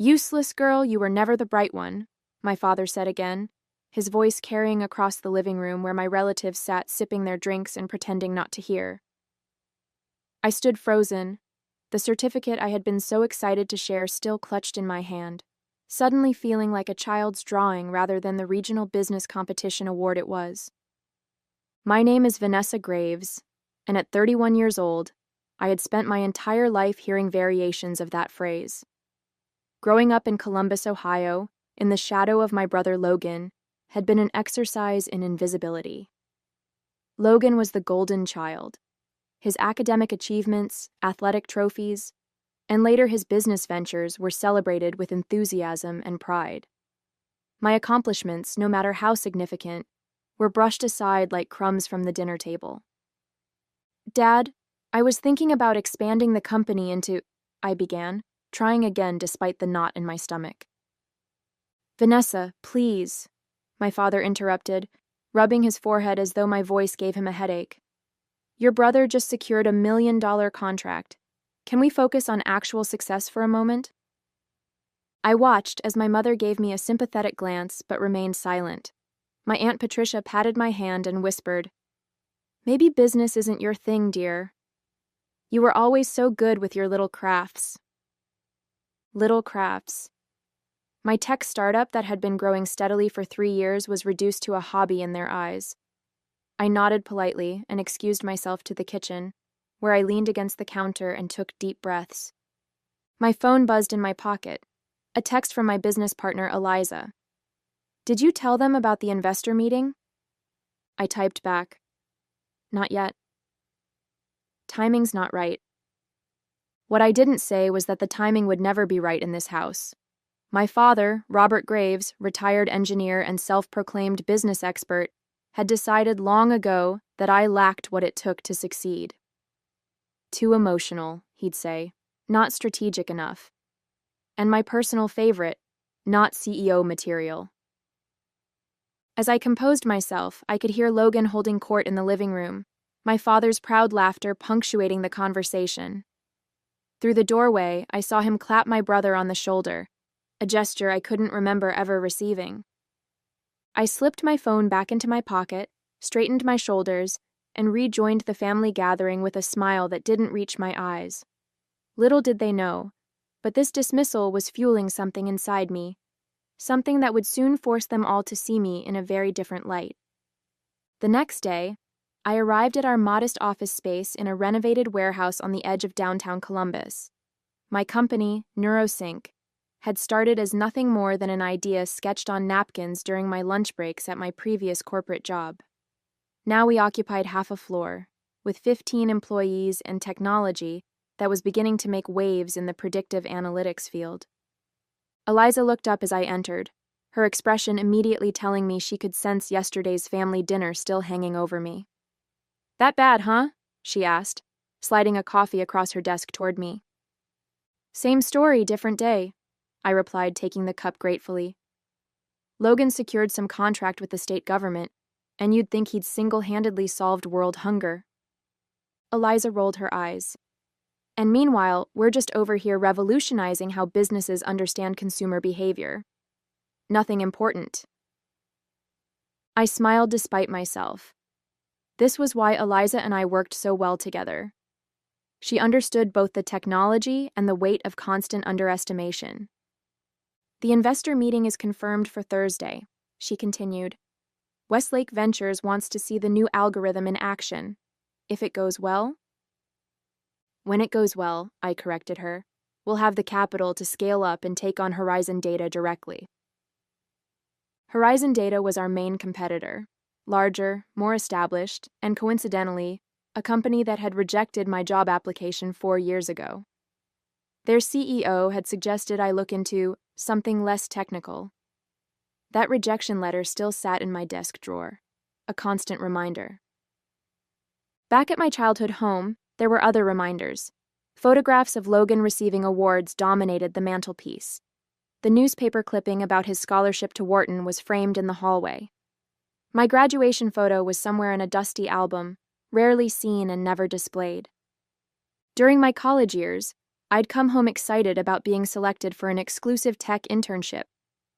"Useless girl, you were never the bright one," my father said again, his voice carrying across the living room where my relatives sat sipping their drinks and pretending not to hear. I stood frozen, the certificate I had been so excited to share still clutched in my hand, suddenly feeling like a child's drawing rather than the regional business competition award it was. My name is Vanessa Graves, and at 31 years old, I had spent my entire life hearing variations of that phrase. Growing up in Columbus, Ohio, in the shadow of my brother Logan, had been an exercise in invisibility. Logan was the golden child. His academic achievements, athletic trophies, and later his business ventures were celebrated with enthusiasm and pride. My accomplishments, no matter how significant, were brushed aside like crumbs from the dinner table. "Dad, I was thinking about expanding the company into," I began, trying again despite the knot in my stomach. "Vanessa, please," my father interrupted, rubbing his forehead as though my voice gave him a headache. "Your brother just secured a $1 million contract. Can we focus on actual success for a moment?" I watched as my mother gave me a sympathetic glance but remained silent. My Aunt Patricia patted my hand and whispered, "Maybe business isn't your thing, dear. You were always so good with your little crafts." Little crafts. My tech startup that had been growing steadily for 3 years was reduced to a hobby in their eyes. I nodded politely and excused myself to the kitchen, where I leaned against the counter and took deep breaths. My phone buzzed in my pocket, a text from my business partner, Eliza. "Did you tell them about the investor meeting?" I typed back, "Not yet." Timing's not right. What I didn't say was that the timing would never be right in this house. My father, Robert Graves, retired engineer and self-proclaimed business expert, had decided long ago that I lacked what it took to succeed. Too emotional, he'd say, not strategic enough. And my personal favorite, not CEO material. As I composed myself, I could hear Logan holding court in the living room, my father's proud laughter punctuating the conversation. Through the doorway, I saw him clap my brother on the shoulder, a gesture I couldn't remember ever receiving. I slipped my phone back into my pocket, straightened my shoulders, and rejoined the family gathering with a smile that didn't reach my eyes. Little did they know, but this dismissal was fueling something inside me, something that would soon force them all to see me in a very different light. The next day, I arrived at our modest office space in a renovated warehouse on the edge of downtown Columbus. My company, NeuroSync, had started as nothing more than an idea sketched on napkins during my lunch breaks at my previous corporate job. Now we occupied half a floor, with 15 employees and technology that was beginning to make waves in the predictive analytics field. Eliza looked up as I entered, her expression immediately telling me she could sense yesterday's family dinner still hanging over me. "That bad, huh?" she asked, sliding a coffee across her desk toward me. "Same story, different day," I replied, taking the cup gratefully. Logan secured some contract with the state government, and you'd think he'd single-handedly solved world hunger. Eliza rolled her eyes. "And meanwhile, we're just over here revolutionizing how businesses understand consumer behavior. Nothing important." I smiled despite myself. This was why Eliza and I worked so well together. She understood both the technology and the weight of constant underestimation. "The investor meeting is confirmed for Thursday," she continued. "Westlake Ventures wants to see the new algorithm in action. If it goes well—" "When it goes well," I corrected her, "we'll have the capital to scale up and take on Horizon Data directly." Horizon Data was our main competitor. Larger, more established, and coincidentally, a company that had rejected my job application 4 years ago. Their CEO had suggested I look into something less technical. That rejection letter still sat in my desk drawer, a constant reminder. Back at my childhood home, there were other reminders. Photographs of Logan receiving awards dominated the mantelpiece. The newspaper clipping about his scholarship to Wharton was framed in the hallway. My graduation photo was somewhere in a dusty album, rarely seen and never displayed. During my college years, I'd come home excited about being selected for an exclusive tech internship,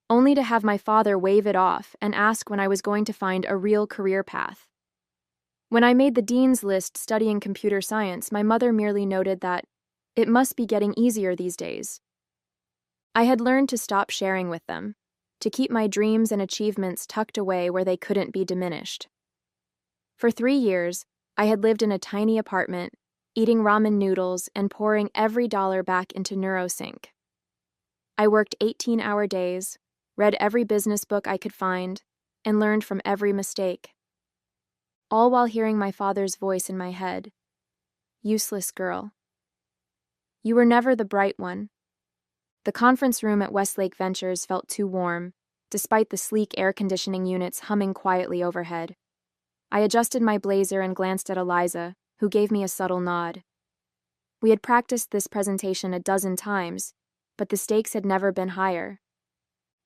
only to have my father wave it off and ask when I was going to find a real career path. When I made the dean's list studying computer science, my mother merely noted that it must be getting easier these days. I had learned to stop sharing with them, to keep my dreams and achievements tucked away where they couldn't be diminished. For 3 years, I had lived in a tiny apartment, eating ramen noodles and pouring every dollar back into NeuroSync. I worked 18-hour days, read every business book I could find, and learned from every mistake. All while hearing my father's voice in my head. Useless girl. You were never the bright one. The conference room at Westlake Ventures felt too warm, despite the sleek air conditioning units humming quietly overhead. I adjusted my blazer and glanced at Eliza, who gave me a subtle nod. We had practiced this presentation a dozen times, but the stakes had never been higher.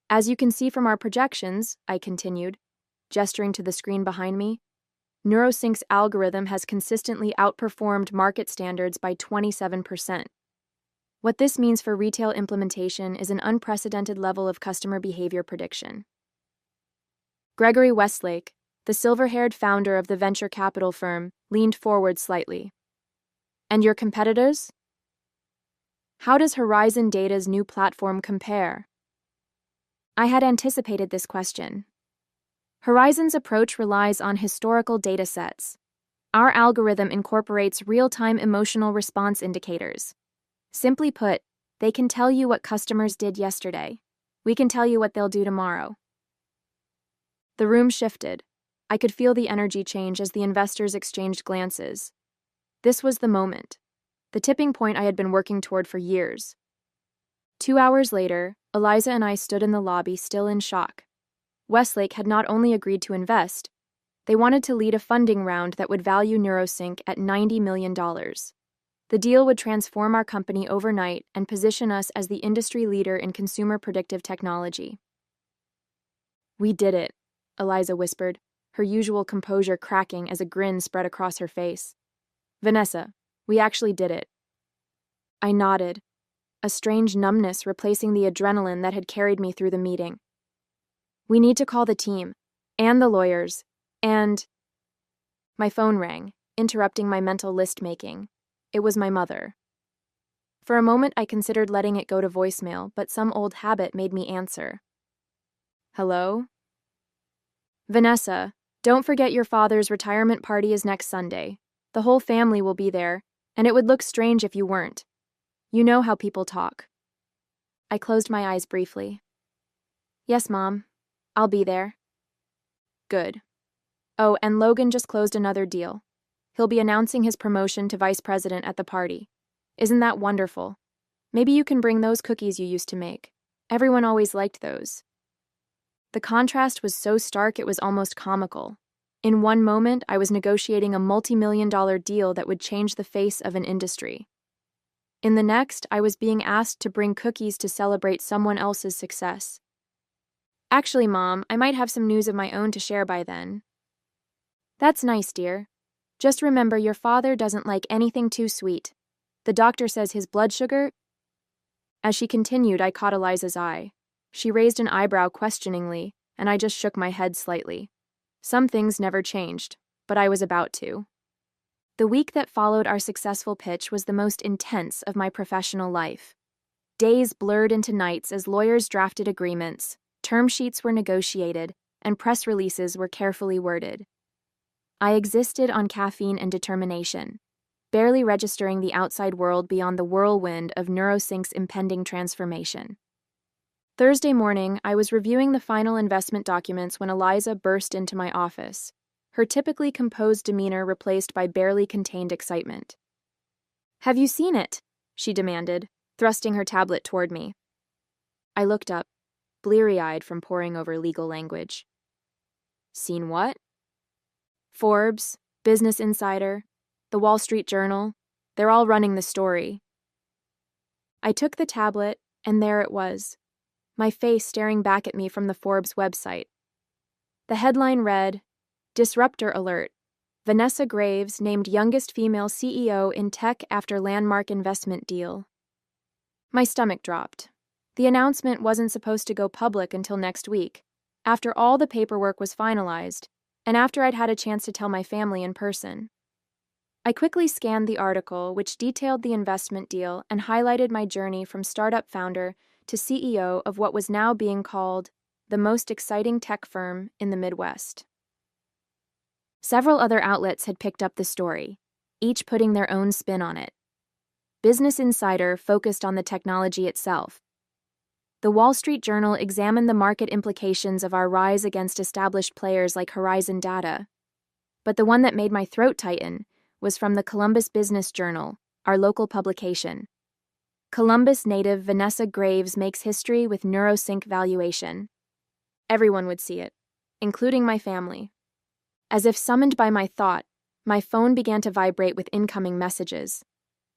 As you can see from our projections, I continued, gesturing to the screen behind me, NeuroSync's algorithm has consistently outperformed market standards by 27%. What this means for retail implementation is an unprecedented level of customer behavior prediction. Gregory Westlake, the silver-haired founder of the venture capital firm, leaned forward slightly. And your competitors? How does Horizon Data's new platform compare? I had anticipated this question. Horizon's approach relies on historical data sets. Our algorithm incorporates real-time emotional response indicators. Simply put, they can tell you what customers did yesterday. We can tell you what they'll do tomorrow. The room shifted. I could feel the energy change as the investors exchanged glances. This was the moment. The tipping point I had been working toward for years. 2 hours later, Eliza and I stood in the lobby, still in shock. Westlake had not only agreed to invest, they wanted to lead a funding round that would value NeuroSync at $90 million. The deal would transform our company overnight and position us as the industry leader in consumer predictive technology. We did it, Eliza whispered, her usual composure cracking as a grin spread across her face. Vanessa, we actually did it. I nodded, a strange numbness replacing the adrenaline that had carried me through the meeting. We need to call the team, and the lawyers, and... My phone rang, interrupting my mental list-making. It was my mother. For a moment I considered letting it go to voicemail, but some old habit made me answer. Hello? Vanessa, don't forget your father's retirement party is next Sunday. The whole family will be there, and it would look strange if you weren't. You know how people talk. I closed my eyes briefly. Yes, Mom. I'll be there. Good. Oh, and Logan just closed another deal. He'll be announcing his promotion to vice president at the party. Isn't that wonderful? Maybe you can bring those cookies you used to make. Everyone always liked those. The contrast was so stark it was almost comical. In one moment, I was negotiating a multi-million-dollar deal that would change the face of an industry. In the next, I was being asked to bring cookies to celebrate someone else's success. Actually, Mom, I might have some news of my own to share by then. That's nice, dear. Just remember your father doesn't like anything too sweet. The doctor says his blood sugar... As she continued, I caught Eliza's eye. She raised an eyebrow questioningly, and I just shook my head slightly. Some things never changed, but I was about to. The week that followed our successful pitch was the most intense of my professional life. Days blurred into nights as lawyers drafted agreements, term sheets were negotiated, and press releases were carefully worded. I existed on caffeine and determination, barely registering the outside world beyond the whirlwind of NeuroSync's impending transformation. Thursday morning, I was reviewing the final investment documents when Eliza burst into my office, her typically composed demeanor replaced by barely contained excitement. "Have you seen it?" she demanded, thrusting her tablet toward me. I looked up, bleary-eyed from poring over legal language. Seen what? Forbes, Business Insider, the Wall Street Journal, they're all running the story. I took the tablet, and there it was, my face staring back at me from the Forbes website. The headline read, Disruptor Alert, Vanessa Graves named youngest female CEO in tech after landmark investment deal. My stomach dropped. The announcement wasn't supposed to go public until next week, after all the paperwork was finalized, and after I'd had a chance to tell my family in person. I quickly scanned the article, which detailed the investment deal and highlighted my journey from startup founder to CEO of what was now being called the most exciting tech firm in the Midwest. Several other outlets had picked up the story, each putting their own spin on it. Business Insider focused on the technology itself. The Wall Street Journal examined the market implications of our rise against established players like Horizon Data. But the one that made my throat tighten was from the Columbus Business Journal, our local publication. Columbus native Vanessa Graves makes history with NeuroSync valuation. Everyone would see it, including my family. As if summoned by my thought, my phone began to vibrate with incoming messages.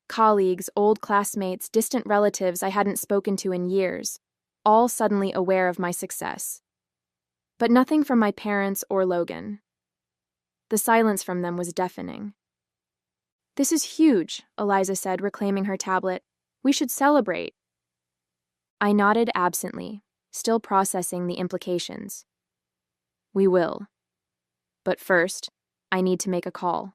Colleagues, old classmates, distant relatives I hadn't spoken to in years, all suddenly aware of my success. But nothing from my parents or Logan. The silence from them was deafening. "This is huge," Eliza said, reclaiming her tablet. "We should celebrate." I nodded absently, still processing the implications. "We will. But first, I need to make a call."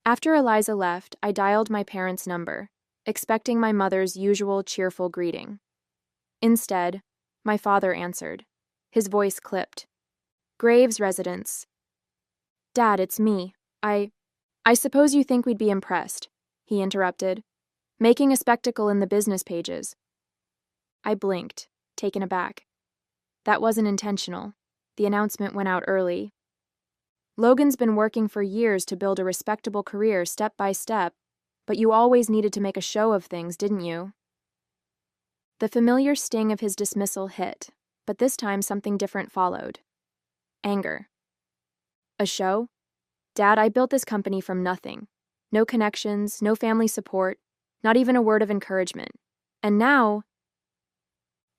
After Eliza left, I dialed my parents' number, expecting my mother's usual cheerful greeting. Instead, my father answered. His voice clipped. "Graves residence." "Dad, it's me. I suppose you think we'd be impressed," he interrupted. "Making a spectacle in the business pages." I blinked, taken aback. That wasn't intentional. The announcement went out early. Logan's been working for years to build a respectable career step by step, but you always needed to make a show of things, didn't you? The familiar sting of his dismissal hit, but this time something different followed. Anger. A show? Dad, I built this company from nothing. No connections, no family support, not even a word of encouragement. And now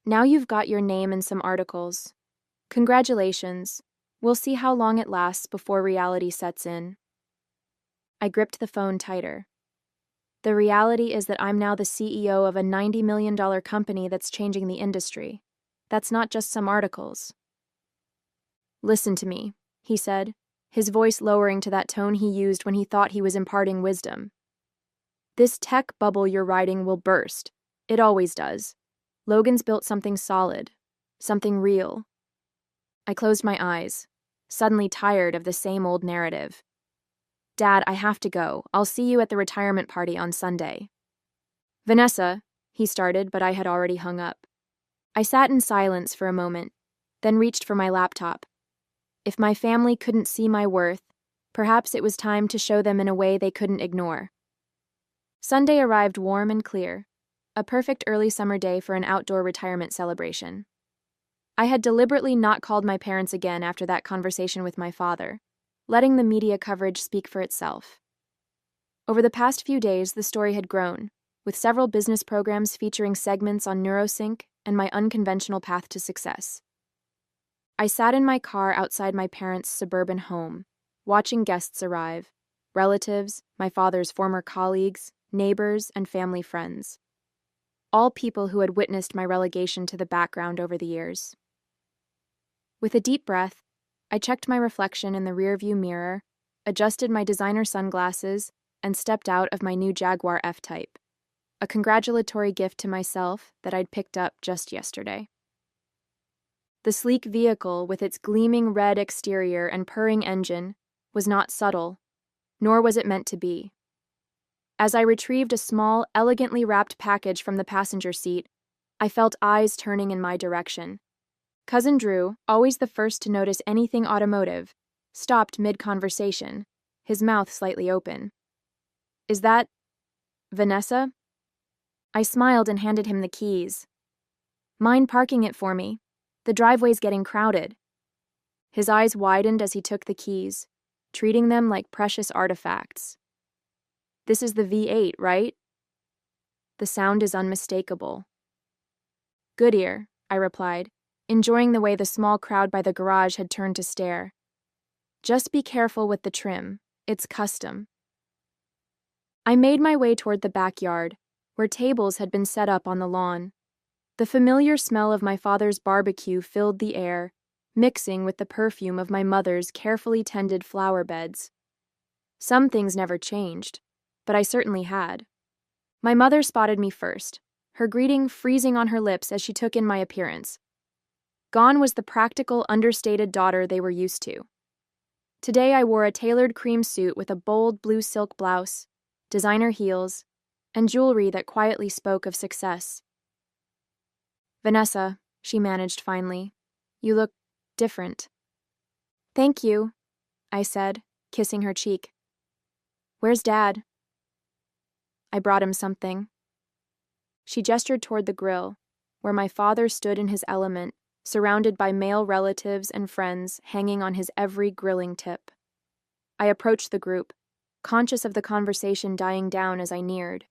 you've got your name in some articles. Congratulations. We'll see how long it lasts before reality sets in. I gripped the phone tighter. The reality is that I'm now the CEO of a $90 million company that's changing the industry. That's not just some articles. "Listen to me," he said, his voice lowering to that tone he used when he thought he was imparting wisdom. "This tech bubble you're riding will burst. It always does. Logan's built something solid, something real." I closed my eyes, suddenly tired of the same old narrative. "Dad, I have to go. I'll see you at the retirement party on Sunday." "Vanessa," he started, but I had already hung up. I sat in silence for a moment, then reached for my laptop. If my family couldn't see my worth, perhaps it was time to show them in a way they couldn't ignore. Sunday arrived warm and clear, a perfect early summer day for an outdoor retirement celebration. I had deliberately not called my parents again after that conversation with my father, letting the media coverage speak for itself. Over the past few days, the story had grown, with several business programs featuring segments on NeuroSync and my unconventional path to success. I sat in my car outside my parents' suburban home, watching guests arrive, relatives, my father's former colleagues, neighbors, and family friends. All people who had witnessed my relegation to the background over the years. With a deep breath, I checked my reflection in the rearview mirror, adjusted my designer sunglasses, and stepped out of my new Jaguar F-Type, a congratulatory gift to myself that I'd picked up just yesterday. The sleek vehicle, with its gleaming red exterior and purring engine, was not subtle, nor was it meant to be. As I retrieved a small, elegantly wrapped package from the passenger seat, I felt eyes turning in my direction. Cousin Drew, always the first to notice anything automotive, stopped mid-conversation, his mouth slightly open. "Is that Vanessa?" I smiled and handed him the keys. "Mind parking it for me? The driveway's getting crowded." His eyes widened as he took the keys, treating them like precious artifacts. "This is the V8, right?" The sound is unmistakable. "Goodyear," I replied, enjoying the way the small crowd by the garage had turned to stare. "Just be careful with the trim. It's custom." I made my way toward the backyard, where tables had been set up on the lawn. The familiar smell of my father's barbecue filled the air, mixing with the perfume of my mother's carefully tended flower beds. Some things never changed, but I certainly had. My mother spotted me first, her greeting freezing on her lips as she took in my appearance. Gone was the practical, understated daughter they were used to. Today I wore a tailored cream suit with a bold blue silk blouse, designer heels, and jewelry that quietly spoke of success. "Vanessa," she managed finally, "you look different." "Thank you," I said, kissing her cheek. "Where's Dad?" "I brought him something." She gestured toward the grill, where my father stood in his element, surrounded by male relatives and friends hanging on his every grilling tip. I approached the group, conscious of the conversation dying down as I neared.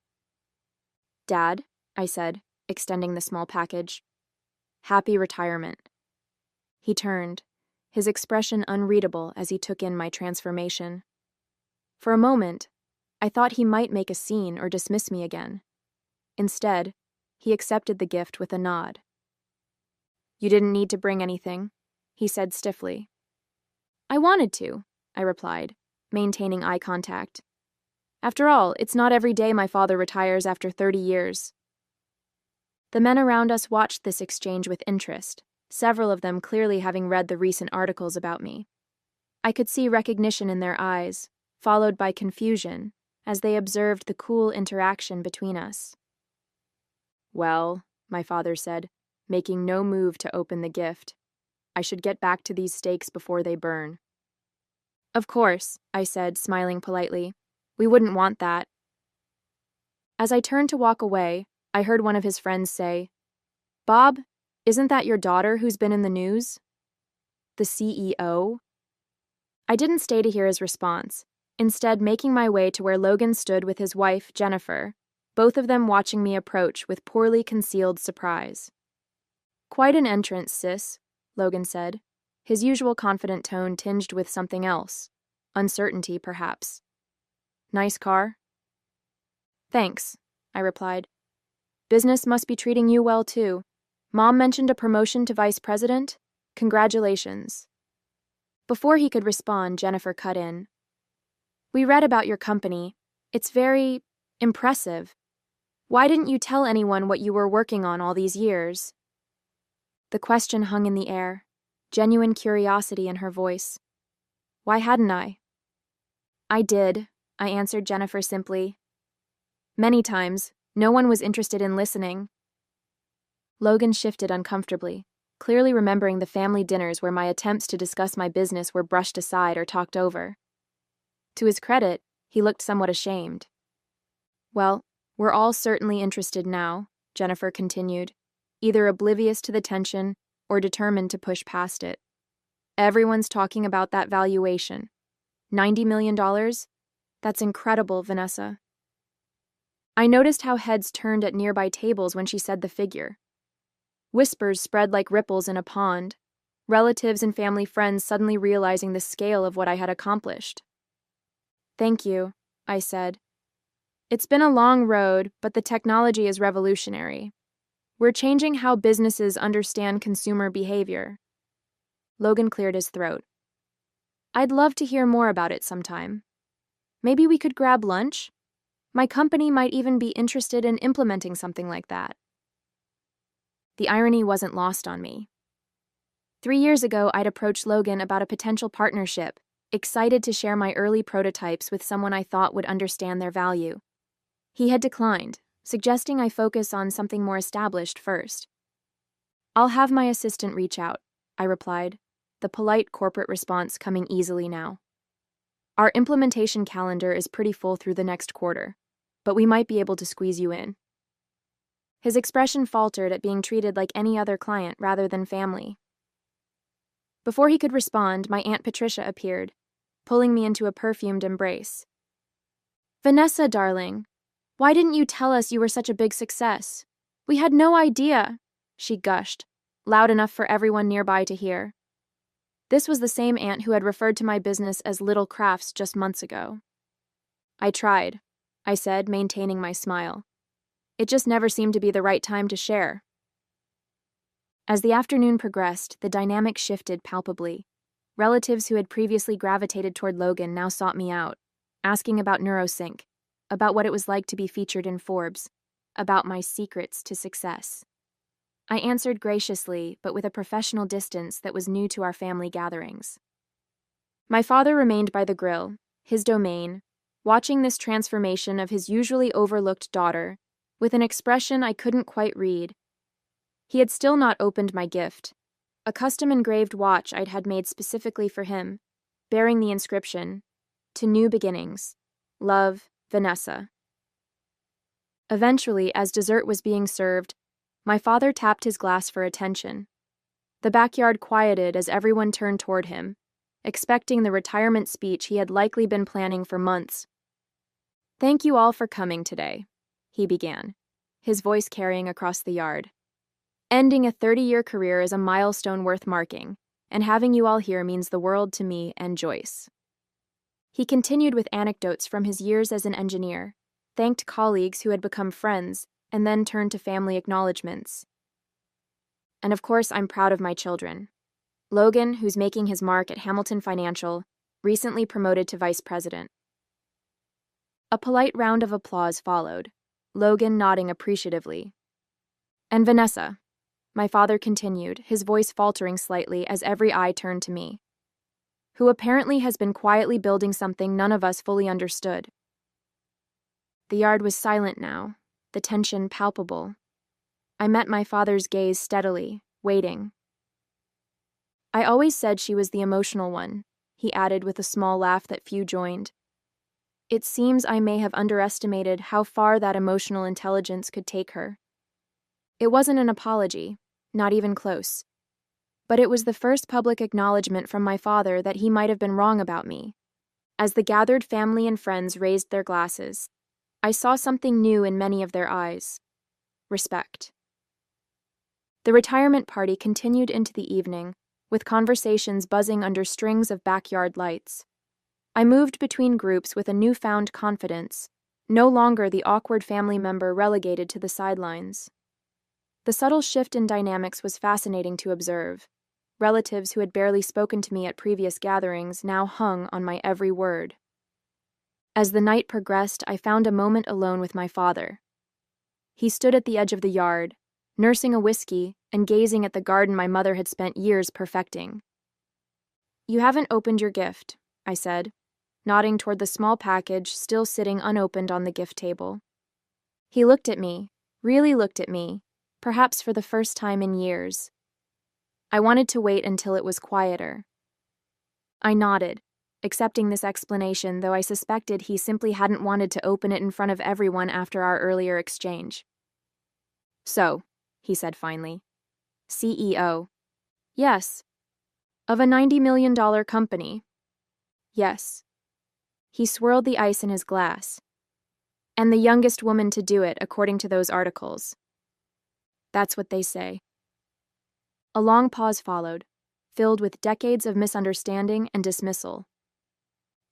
"Dad," I said, extending the small package. "Happy retirement." He turned, his expression unreadable as he took in my transformation. For a moment, I thought he might make a scene or dismiss me again. Instead, he accepted the gift with a nod. "You didn't need to bring anything," he said stiffly. "I wanted to," I replied, maintaining eye contact. After all, it's not every day my father retires after 30 years. The men around us watched this exchange with interest, several of them clearly having read the recent articles about me. I could see recognition in their eyes, followed by confusion, as they observed the cool interaction between us. "Well," my father said, making no move to open the gift, "I should get back to these steaks before they burn." "Of course," I said, smiling politely. "We wouldn't want that." As I turned to walk away, I heard one of his friends say, "Bob, isn't that your daughter who's been in the news?" "The CEO?" I didn't stay to hear his response, instead making my way to where Logan stood with his wife, Jennifer, both of them watching me approach with poorly concealed surprise. "Quite an entrance, sis," Logan said, his usual confident tone tinged with something else, uncertainty perhaps. "Nice car?" "Thanks," I replied. "Business must be treating you well too. Mom mentioned a promotion to vice president? Congratulations." Before he could respond, Jennifer cut in. "We read about your company. It's very impressive. Why didn't you tell anyone what you were working on all these years?" The question hung in the air, genuine curiosity in her voice. Why hadn't I? "I did," I answered Jennifer simply. "Many times, no one was interested in listening." Logan shifted uncomfortably, clearly remembering the family dinners where my attempts to discuss my business were brushed aside or talked over. To his credit, he looked somewhat ashamed. "Well, we're all certainly interested now," Jennifer continued, either oblivious to the tension or determined to push past it. "Everyone's talking about that valuation. $90 million? That's incredible, Vanessa." I noticed how heads turned at nearby tables when she said the figure. Whispers spread like ripples in a pond, relatives and family friends suddenly realizing the scale of what I had accomplished. "Thank you," I said. "It's been a long road, but the technology is revolutionary. We're changing how businesses understand consumer behavior." Logan cleared his throat. "I'd love to hear more about it sometime. Maybe we could grab lunch? My company might even be interested in implementing something like that." The irony wasn't lost on me. 3 years ago, I'd approached Logan about a potential partnership, excited to share my early prototypes with someone I thought would understand their value. He had declined, suggesting I focus on something more established first. "I'll have my assistant reach out," I replied, the polite corporate response coming easily now. "Our implementation calendar is pretty full through the next quarter, but we might be able to squeeze you in." His expression faltered at being treated like any other client rather than family. Before he could respond, my Aunt Patricia appeared, pulling me into a perfumed embrace. "Vanessa, darling, why didn't you tell us you were such a big success? We had no idea," she gushed, loud enough for everyone nearby to hear. This was the same aunt who had referred to my business as Little Crafts just months ago. "I tried," I said, maintaining my smile. It just never seemed to be the right time to share. As the afternoon progressed, the dynamic shifted palpably. Relatives who had previously gravitated toward Logan now sought me out, asking about NeuroSync, about what it was like to be featured in Forbes, about my secrets to success. I answered graciously, but with a professional distance that was new to our family gatherings. My father remained by the grill, his domain, watching this transformation of his usually overlooked daughter, with an expression I couldn't quite read. He had still not opened my gift, a custom-engraved watch I'd had made specifically for him, bearing the inscription, "To New Beginnings. Love, Vanessa." Eventually, as dessert was being served, my father tapped his glass for attention. The backyard quieted as everyone turned toward him, expecting the retirement speech he had likely been planning for months. "Thank you all for coming today," he began, his voice carrying across the yard. "Ending a 30-year career is a milestone worth marking, and having you all here means the world to me and Joyce." He continued with anecdotes from his years as an engineer, thanked colleagues who had become friends, and then turned to family acknowledgments. "And of course, I'm proud of my children. Logan, who's making his mark at Hamilton Financial, recently promoted to vice president." A polite round of applause followed, Logan nodding appreciatively. "And Vanessa," my father continued, his voice faltering slightly as every eye turned to me, "who apparently has been quietly building something none of us fully understood." The yard was silent now, the tension palpable. I met my father's gaze steadily, waiting. "I always said she was the emotional one," he added with a small laugh that few joined. "It seems I may have underestimated how far that emotional intelligence could take her." It wasn't an apology, not even close. But it was the first public acknowledgement from my father that he might have been wrong about me. As the gathered family and friends raised their glasses, I saw something new in many of their eyes: respect. The retirement party continued into the evening, with conversations buzzing under strings of backyard lights. I moved between groups with a newfound confidence, no longer the awkward family member relegated to the sidelines. The subtle shift in dynamics was fascinating to observe. Relatives who had barely spoken to me at previous gatherings now hung on my every word. As the night progressed, I found a moment alone with my father. He stood at the edge of the yard, nursing a whiskey and gazing at the garden my mother had spent years perfecting. "You haven't opened your gift," I said, nodding toward the small package still sitting unopened on the gift table. He looked at me, really looked at me, perhaps for the first time in years. I wanted to wait until it was quieter. I nodded, accepting this explanation, though I suspected he simply hadn't wanted to open it in front of everyone after our earlier exchange. "So," he said finally. "CEO. Yes. Of a $90 million company. Yes." He swirled the ice in his glass. "And the youngest woman to do it, according to those articles. That's what they say." A long pause followed, filled with decades of misunderstanding and dismissal.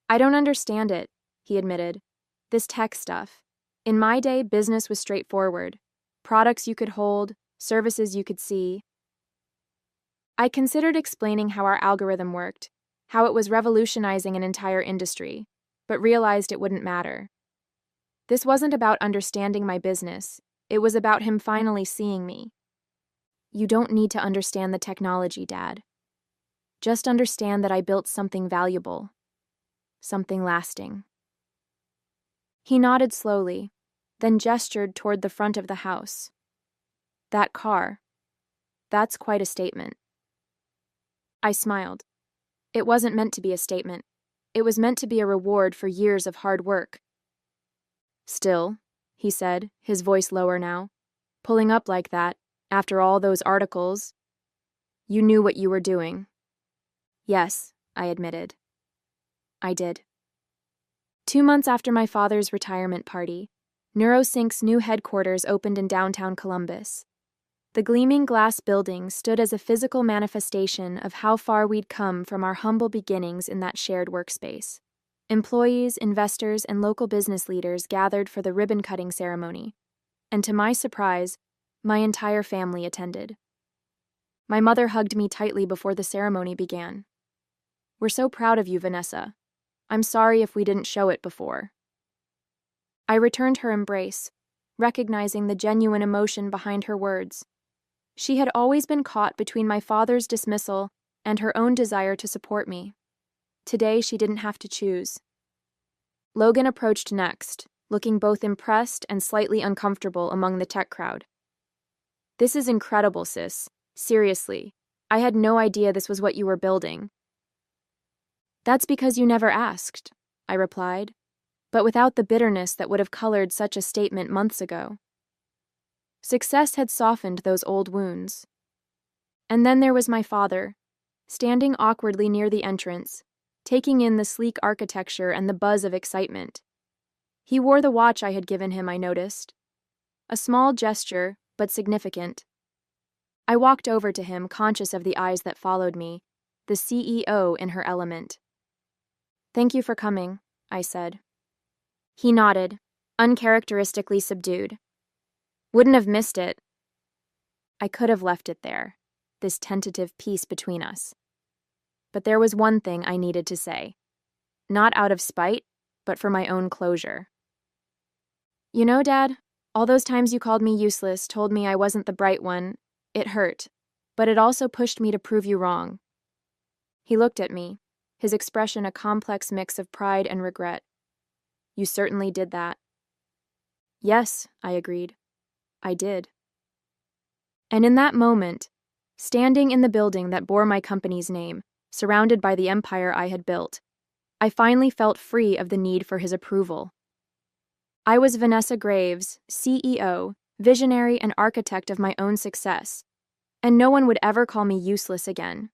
"I don't understand it," he admitted. "This tech stuff. In my day, business was straightforward. Products you could hold, services you could see." I considered explaining how our algorithm worked, how it was revolutionizing an entire industry, but realized it wouldn't matter. This wasn't about understanding my business. It was about him finally seeing me. "You don't need to understand the technology, Dad. Just understand that I built something valuable, something lasting." He nodded slowly, then gestured toward the front of the house. "That car. That's quite a statement." I smiled. It wasn't meant to be a statement. It was meant to be a reward for years of hard work. "Still," he said, his voice lower now, "pulling up like that, after all those articles, you knew what you were doing." "Yes," I admitted. I did. 2 months after my father's retirement party, NeuroSync's new headquarters opened in downtown Columbus. The gleaming glass building stood as a physical manifestation of how far we'd come from our humble beginnings in that shared workspace. Employees, investors, and local business leaders gathered for the ribbon-cutting ceremony, and to my surprise, my entire family attended. My mother hugged me tightly before the ceremony began. "We're so proud of you, Vanessa. I'm sorry if we didn't show it before." I returned her embrace, recognizing the genuine emotion behind her words. She had always been caught between my father's dismissal and her own desire to support me. Today, she didn't have to choose. Logan approached next, looking both impressed and slightly uncomfortable among the tech crowd. "This is incredible, sis. Seriously, I had no idea this was what you were building." "That's because you never asked," I replied, but without the bitterness that would have colored such a statement months ago. Success had softened those old wounds. And then there was my father, standing awkwardly near the entrance, taking in the sleek architecture and the buzz of excitement. He wore the watch I had given him, I noticed. A small gesture, but significant. I walked over to him, conscious of the eyes that followed me, the CEO in her element. "Thank you for coming," I said. He nodded, uncharacteristically subdued. "Wouldn't have missed it." I could have left it there, this tentative peace between us. But there was one thing I needed to say. Not out of spite, but for my own closure. "You know, Dad, all those times you called me useless, told me I wasn't the bright one, it hurt, but it also pushed me to prove you wrong." He looked at me, his expression a complex mix of pride and regret. "You certainly did that." "Yes," I agreed. "I did." And in that moment, standing in the building that bore my company's name, surrounded by the empire I had built, I finally felt free of the need for his approval. I was Vanessa Graves, CEO, visionary and architect of my own success, and no one would ever call me useless again.